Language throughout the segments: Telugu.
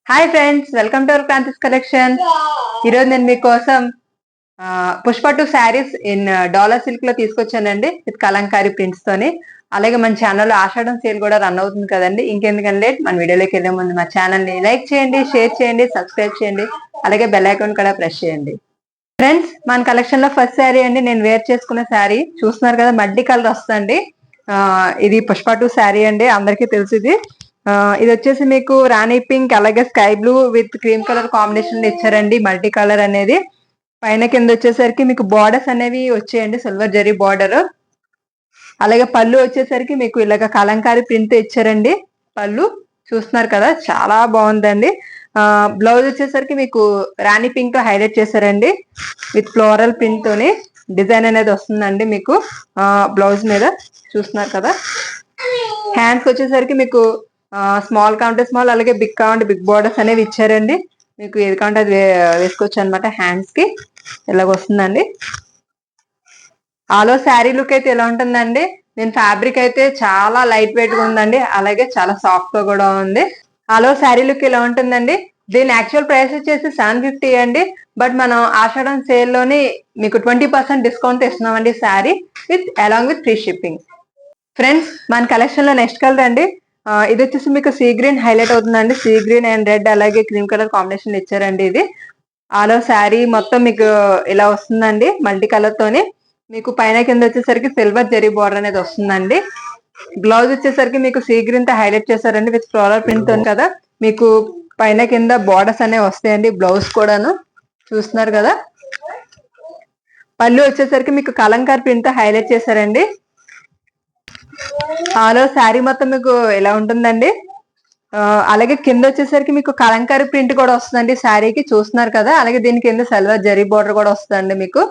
Hi friends, welcome to our Kranthi's collection. ఈరోజు నేను మీకోసం Pushpa 2 saris in dollar silk లో తీసుకొచ్చానండి విత్ కలంకారీ ప్రింట్స్ తోని. అలాగే మన ఛానల్లో ఆషాఢం సేల్ కూడా రన్ అవుతుంది కదండి. ఇంకెందుకంటే మన వీడియోలోకి వెళ్ళే ముందు మా ఛానల్ ని లైక్ చేయండి, షేర్ చేయండి, సబ్స్క్రైబ్ చేయండి, అలాగే బెల్ ఐకాన్ కూడా ప్రెస్ చేయండి. ఫ్రెండ్స్, మన కలెక్షన్ లో ఫస్ట్ శారీ అండి, నేను వేర్ చేసుకున్న శారీ చూస్తున్నారు కదా, మల్టీ కలర్ వస్తుంది. ఇది పుష్ప 2 శారీ అండి, అందరికీ తెలుసు ఇది. ఇది వచ్చేసి మీకు రాణి పింక్ అలాగే sky blue with cream colour combination ఇచ్చారండి. మల్టీ కలర్ అనేది పైన కింద వచ్చేసరికి మీకు బార్డర్స్ అనేవి వచ్చాయండి, సిల్వర్ జరీ బార్డర్. అలాగే పళ్ళు వచ్చేసరికి మీకు ఇలాగ కలంకారీ ప్రింట్ ఇచ్చారండి. పళ్ళు చూస్తున్నారు కదా, చాలా బాగుందండి. బ్లౌజ్ వచ్చేసరికి మీకు రాణి పింక్ హైలైట్ చేశారండి విత్ ఫ్లోరల్ ప్రింట్ తోని డిజైన్ అనేది వస్తుందండి మీకు బ్లౌజ్ మీద. చూస్తున్నారు కదా, హ్యాండ్స్ వచ్చేసరికి మీకు స్మాల్ కావాలంటే స్మాల్, అలాగే బిగ్ కావాలంటే బిగ్ బార్డర్స్ అనేవి ఇచ్చారండి. మీకు ఏది కావాలంటే అది వేసుకోవచ్చు అనమాట. హ్యాండ్స్ కి ఇలాగ వస్తుందండి. ఆలో శారీ లుక్ అయితే ఎలా ఉంటుందండి, నేను ఫ్యాబ్రిక్ అయితే చాలా లైట్ వెయిట్ గా ఉందండి, అలాగే చాలా సాఫ్ట్ గా కూడా ఉంది. ఆలో శారీ లుక్ ఎలా ఉంటుందండి. దీని యాక్చువల్ ప్రైస్ వచ్చేసి 750 అండి. బట్ మనం ఆషాఢం సేల్ లోని మీకు 20% డిస్కౌంట్ ఇస్తున్నామండి sari with along with free shipping. Friends, మన కలెక్షన్ లో నెక్స్ట్ కలర్ అండి. ఇది వచ్చేసి మీకు సీ గ్రీన్ హైలైట్ అవుతుందండి. సీ గ్రీన్ అండ్ రెడ్ అలాగే క్రీమ్ కలర్ కాంబినేషన్ ఇచ్చారండి. ఇది ఆలో శారీ మొత్తం మీకు ఇలా వస్తుందండి, మల్టీ కలర్ తోని. మీకు పైన కింద వచ్చేసరికి సిల్వర్ జరీ బార్డర్ అనేది వస్తుందండి. బ్లౌజ్ వచ్చేసరికి మీకు సీ గ్రీన్ తో హైలైట్ చేశారండి విత్ ఫ్లోరల్ ప్రింట్ తో కదా. మీకు పైన కింద బార్డర్స్ అనేవి వస్తాయండి. బ్లౌజ్ కూడాను చూస్తున్నారు కదా. పళ్ళు వచ్చేసరికి మీకు కలంకారీ ప్రింట్ తో హైలైట్ చేశారండి. ఆలో శారీ మొత్తం మీకు ఎలా ఉంటుందండి. అలాగే కింద వచ్చేసరికి మీకు కలంకారీ ప్రింట్ కూడా వస్తుందండి శారీకి, చూస్తున్నారు కదా. అలాగే దీని కింద సిల్వర్ జరీ బోర్డర్ కూడా వస్తుందండి మీకు.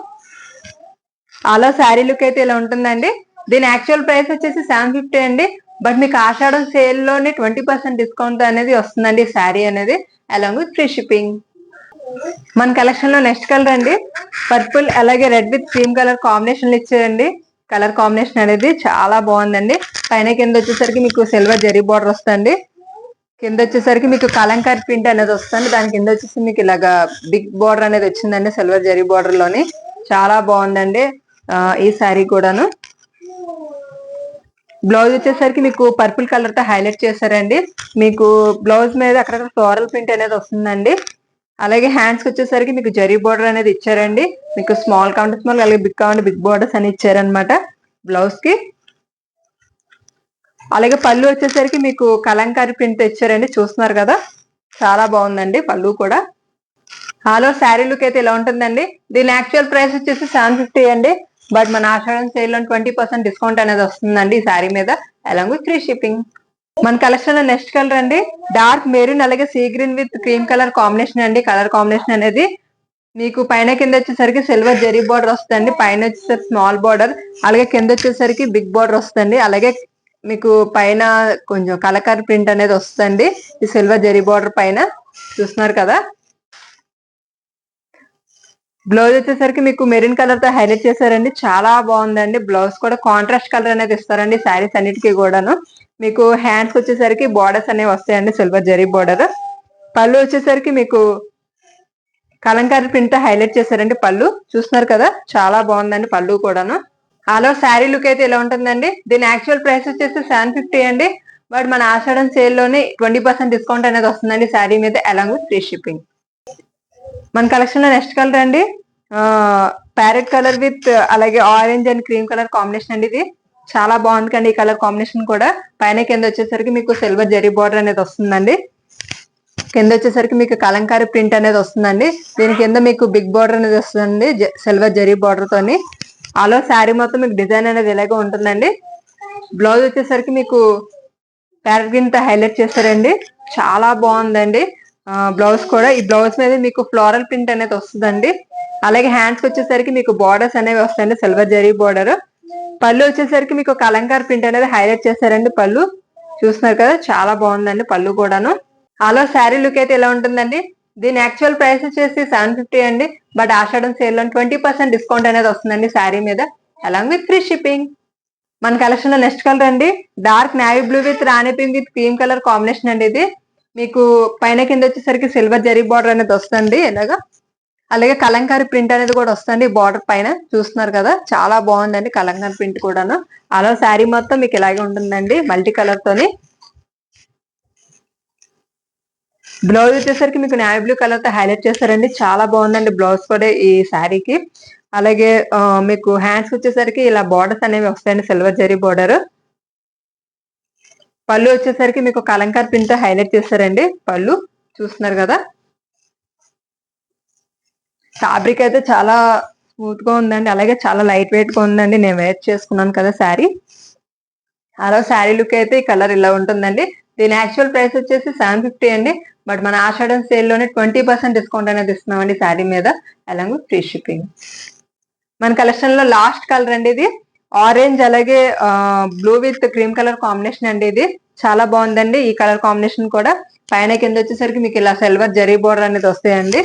ఆలో శారీ లుక్ అయితే ఇలా ఉంటుందండి. దీని యాక్చువల్ ప్రైస్ వచ్చేసి 750 అండి. బట్ మీకు ఆషాఢం సేల్ లోని 20% డిస్కౌంట్ అనేది వస్తుందండి శారీ అనేది, అలాంగ్ విత్ ఫ్రీ షిప్పింగ్. మన కలెక్షన్ లో నెక్స్ట్ కలర్ అండి, పర్పుల్ అలాగే red with cream colour combination ఇచ్చారండి. కలర్ కాంబినేషన్ అనేది చాలా బాగుందండి. పైన కింద వచ్చేసరికి మీకు సిల్వర్ జరీ బార్డర్ వస్తుంది. కింద వచ్చేసరికి మీకు కలంకారీ ప్రింట్ అనేది వస్తుంది. దాని కింద వచ్చేసి మీకు ఇలాగా బిగ్ బార్డర్ అనేది వచ్చిందండి సిల్వర్ జరీ బార్డర్ లోని. చాలా బాగుందండి ఈ శారీ కూడాను. బ్లౌజ్ వచ్చేసరికి మీకు పర్పుల్ కలర్ తో హైలైట్ చేశారండి. మీకు బ్లౌజ్ మీద అక్కడక్కడ ఫ్లోరల్ ప్రింట్ అనేది వస్తుందండి. అలాగే హ్యాండ్స్ వచ్చేసరికి మీకు జరీ బార్డర్ అనేది ఇచ్చారండి. మీకు స్మాల్ కావాలంటే స్మాల్, అలాగే బిగ్ కావాలంటే బిగ్ బార్డర్స్ అని ఇచ్చారనమాట బ్లౌజ్ కి. అలాగే పళ్ళు వచ్చేసరికి మీకు కలంకారీ ప్రింట్ ఇచ్చారండి, చూస్తున్నారు కదా. చాలా బాగుందండి పళ్ళు కూడా. ఆలో శారీ లుక్ అయితే ఇలా ఉంటుందండి. దీని యాక్చువల్ ప్రైస్ వచ్చేసి 750 అండి. బట్ మన ఆషాఢం సేల్ లో 20% డిస్కౌంట్ అనేది వస్తుందండి ఈ శారీ మీద, అలాంగ్ విత్ ఫ్రీ షిప్పింగ్. మన కలెక్షన్ లో నెక్స్ట్ కలర్ అండి, డార్క్ మెరూన్ అలాగే sea green with cream colour combination అండి. కలర్ కాంబినేషన్ అనేది మీకు పైన కింద వచ్చేసరికి సిల్వర్ జరీ బార్డర్ వస్తుంది. పైన వచ్చేసరికి స్మాల్ బార్డర్, అలాగే కింద వచ్చేసరికి బిగ్ బార్డర్ వస్తుంది. అలాగే మీకు పైన కొంచెం కలకారీ ప్రింట్ అనేది వస్తుంది ఈ సిల్వర్ జరీ బార్డర్ పైన, చూస్తున్నారు కదా. బ్లౌజ్ వచ్చేసరికి మీకు మెరూన్ కలర్ తో హైలైట్ చేశారండి, చాలా బాగుందండి. బ్లౌజ్ కూడా కాంట్రాస్ట్ కలర్ అనేది ఇస్తారండి శారీస్ అన్నిటికీ కూడాను. మీకు హ్యాండ్స్ వచ్చేసరికి బార్డర్స్ అనేవి వస్తాయండి సిల్వర్ జరీ బార్డర్. పళ్ళు వచ్చేసరికి మీకు కలంకారీ ప్రింట్ తో హైలైట్ చేశారండి పళ్ళు, చూస్తున్నారు కదా. చాలా బాగుందండి పళ్ళు కూడాను. ఆలో శారీ లుక్ అయితే ఇలా ఉంటుందండి. దీని యాక్చువల్ ప్రైస్ వచ్చేసి 750 అండి. బట్ మన ఆషాఢం సేల్ లోని 20% డిస్కౌంట్ అనేది వస్తుందండి శారీ మీద, అలాంగ్ విత్ ఫ్రీ షిప్పింగ్. మన కలెక్షన్ లో నెక్స్ట్ కలర్ అండి, ప్యారెట్ కలర్ విత్ అలాగే orange and cream colour combination అండి. ఇది చాలా బాగుంది కండి ఈ కలర్ కాంబినేషన్ కూడా. పైన కింద వచ్చేసరికి మీకు సిల్వర్ జరీ బార్డర్ అనేది వస్తుందండి. కింద వచ్చేసరికి మీకు కలంకారీ ప్రింట్ అనేది వస్తుందండి. దీని కింద మీకు బిగ్ బార్డర్ అనేది వస్తుందండి సిల్వర్ జరీ బార్డర్ తోని. ఆలో శారీ మొత్తం మీకు డిజైన్ అనేది ఇలాగే ఉంటుందండి. బ్లౌజ్ వచ్చేసరికి మీకు ప్యారెట్ గ్రీన్ తో హైలైట్ చేశారండి, చాలా బాగుందండి బ్లౌజ్ కూడా. ఈ బ్లౌజ్ మీద మీకు ఫ్లోరల్ ప్రింట్ అనేది వస్తుందండి. అలాగే హ్యాండ్స్ వచ్చేసరికి మీకు బార్డర్స్ అనేవి వస్తాయండి సిల్వర్ జరీ బార్డర్. పళ్ళు వచ్చేసరికి మీకు కలంకారీ ప్రింట్ అనేది హైలైట్ చేశారండి పళ్ళు, చూస్తున్నారు కదా. చాలా బాగుందండి పళ్ళు కూడాను. ఆలో శారీ లుక్ అయితే ఎలా ఉంటుందండి. దీని యాక్చువల్ ప్రైస్ వచ్చేసి 750 అండి. బట్ ఆషాఢం సేల్ లో 20% డిస్కౌంట్ అనేది వస్తుందండి శారీ మీద, అలాంగ్ విత్ ఫ్రీ షిప్పింగ్. మన కలెక్షన్ లో నెక్స్ట్ కలర్ అండి, dark navy blue with Rani pink with cream colour combination అండి. ఇది మీకు పైన కింద వచ్చేసరికి సిల్వర్ జరీ బార్డర్ అనేది వస్తుంది ఇలాగా. అలాగే కలంకారీ ప్రింట్ అనేది కూడా వస్తుంది బార్డర్ పైన, చూస్తున్నారు కదా చాలా బాగుందండి కలంకారీ ప్రింట్ కూడాను. అలా శారీ మొత్తం మీకు ఇలాగే ఉంటుందండి మల్టీ కలర్ తోని. బ్లౌజ్ వచ్చేసరికి మీకు నేవీ బ్లూ కలర్ తో హైలైట్ చేస్తారండి, చాలా బాగుందండి బ్లౌజ్ కూడా ఈ శారీకి. అలాగే మీకు హ్యాండ్స్ వచ్చేసరికి ఇలా బార్డర్స్ అనేవి వస్తాయండి సిల్వర్ జరీ బార్డర్. పళ్ళు వచ్చేసరికి మీకు కలంకారీ ప్రింట్ తో హైలైట్ చేస్తారండి పళ్ళు, చూస్తున్నారు కదా. ఫ్యాబ్రిక్ అయితే చాలా స్మూత్ గా ఉందండి, అలాగే చాలా లైట్ వెయిట్ గా ఉందండి. నేను వేర్ చేసుకున్నాను కదా శారీ. అలా శారీ లుక్ అయితే ఈ కలర్ ఇలా ఉంటుందండి. దీని యాక్చువల్ ప్రైస్ వచ్చేసి 750 అండి. బట్ మన ఆషాఢం సేల్ లోనే 20% డిస్కౌంట్ అనేది ఇస్తున్నామండి శారీ మీద, అలాగే ఫ్రీ షిప్పింగ్. మన కలెక్షన్ లో లాస్ట్ కలర్ అండి ఇది, ఆరెంజ్ అలాగే blue with cream colour combination అండి. ఇది చాలా బాగుందండి ఈ కలర్ కాంబినేషన్ కూడా. పైన కింద వచ్చేసరికి మీకు ఇలా సిల్వర్ జరీ బోర్డర్ అనేది వస్తాయండి.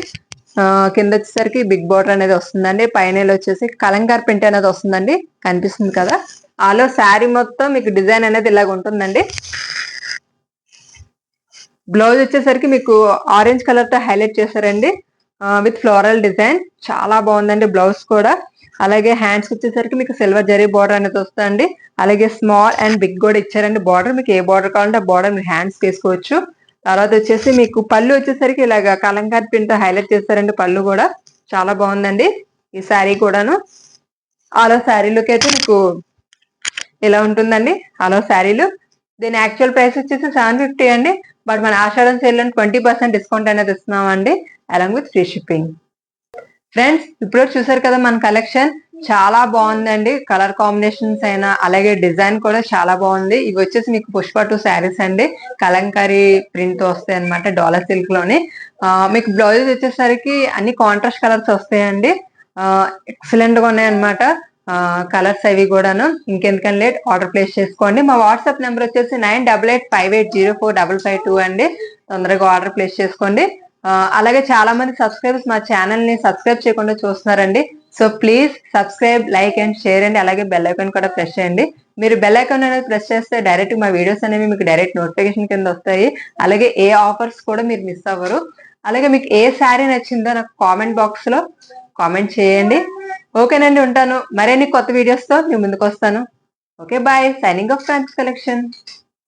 కింద వచ్చేసరికి బిగ్ బోర్డర్ అనేది వస్తుందండి. పైన వచ్చేసి కలంకార్ ప్రింట్ అనేది వస్తుందండి, కనిపిస్తుంది కదా. ఆలో శారీ మొత్తం మీకు డిజైన్ అనేది ఇలాగ ఉంటుందండి. బ్లౌజ్ వచ్చేసరికి మీకు ఆరెంజ్ కలర్ తో హైలైట్ చేశారండి విత్ ఫ్లోరల్ డిజైన్, చాలా బాగుందండి బ్లౌజ్ కూడా. అలాగే హ్యాండ్స్ వచ్చేసరికి మీకు సిల్వర్ జరీ బార్డర్ అనేది వస్తుందండి. అలాగే స్మాల్ అండ్ బిగ్ కూడా ఇచ్చారండి బార్డర్, మీకు ఏ బార్డర్ కావాలంటే ఆ బార్డర్ మీరు హ్యాండ్స్ వేసుకోవచ్చు. తర్వాత వచ్చేసి మీకు పళ్ళు వచ్చేసరికి ఇలాగ కలంకారీ ప్రింట్ హైలైట్ చేస్తారండి, పళ్ళు కూడా చాలా బాగుందండి ఈ శారీ కూడాను. ఆలో శారీలోకి అయితే మీకు ఇలా ఉంటుందండి ఆలో శారీలు. దీని యాక్చువల్ ప్రైస్ వచ్చేసి 750 అండి. బట్ మన ఆషాఢం సేల్ లో 20% డిస్కౌంట్ అనేది ఇస్తున్నామండి, along with free shipping. Friends ఇప్పుడు చూసారు కదా మన కలెక్షన్, చాలా బాగుందండి. కలర్ కాంబినేషన్స్ అయినా అలాగే డిజైన్ కూడా చాలా బాగుంది. ఇవి వచ్చేసి మీకు పుష్ప 2 శారీస్ అండి, కలంకారీ ప్రింట్ వస్తాయి అనమాట డాలర్ సిల్క్ లోని. మీకు బ్లౌజ్ వచ్చేసరికి అన్ని కాంట్రాస్ట్ కలర్స్ వస్తాయండి, ఎక్సలెంట్ గా ఉన్నాయి అనమాట కలర్స్ అవి కూడాను. ఇంకెందుకని లేట్ ఆర్డర్ ప్లేస్ చేసుకోండి. మా వాట్సాప్ నెంబర్ వచ్చేసి 9885804552 అండి. తొందరగా ఆర్డర్ ప్లేస్ చేసుకోండి. అలాగే చాలా మంది సబ్స్క్రైబర్స్ మా ఛానల్ ని సబ్స్క్రైబ్ చేయకుండా చూస్తున్నారండి. So please subscribe, like and share అండి. అలాగే బెల్ ఐకాన్ కూడా ప్రెస్ చేయండి. మీరు బెల్ ఐకాన్ అనేది ప్రెస్ చేస్తే డైరెక్ట్ మా వీడియోస్ అనేవి మీకు డైరెక్ట్ నోటిఫికేషన్ కింద వస్తాయి. అలాగే ఏ ఆఫర్స్ కూడా మీరు మిస్ అవ్వరు. అలాగే మీకు ఏ శారీ నచ్చిందో నాకు కామెంట్ బాక్స్ లో కామెంట్ చేయండి. ఓకేనండి, ఉంటాను. మరిన్ని కొత్త వీడియోస్ తో మీ ముందుకు వస్తాను. Okay bye, signing off France collection.